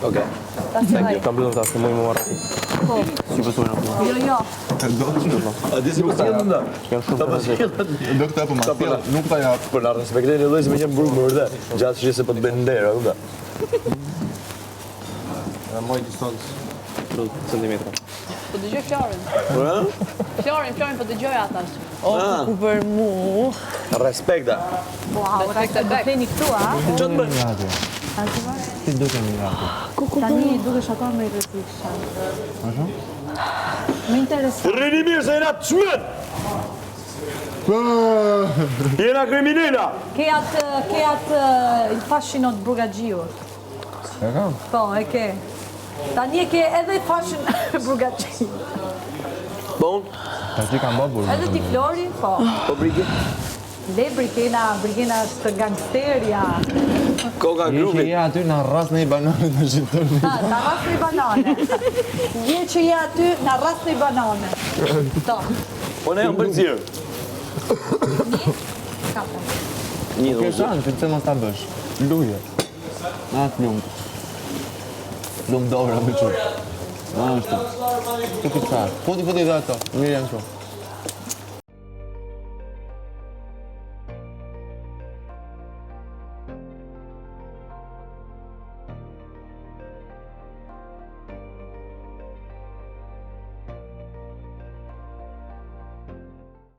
Okej. Ta mbyllëm ta, se mu i më marrë. Po. Si pësojnë apo? Jo. A di si po sjellën nda? Janë shumë të rëndësishme. Do këtë apo ma sjell, nuk ta jap. Për na respektoj një lloj se më qenë burg më vërtet. Gjatë shije se po të bën nder, a kupta? Moj distancë 30 centimetra. Po dëgjoj Florin. Florin po dëgjoj ata. Ku për mu. Respekta. Wow, respekt do pleni këtu, a? Ço të bën? Ti duke një ratë. Tani dukesh akoma më i rrezikshëm. Më interesant. Rrini mirë se jena të çmend. Jena kriminela. Ke atë il fascino të Burgaxhiu. E kam? Po, e ke. Tani e ke edhe fashion Burgaxhiu. Bon, Ta ti kam babur. Edhe ti Flori, po. po brigi. Le brigena është gangsterja. Koka grupi. Je aty në rras në i bananit në shqiptoni. Ha, na rras një banane. Je që je aty, na rras një banane. To. Po ne jam bërëzirë. Kapo. Një Ke dhuzë. shanë, që mos ta bësh. Luje. Na atë lumë. Lumë dobra, më qërë. Na është. Ti këtë qarë. Foti dhe ato. Mirë janë shumë.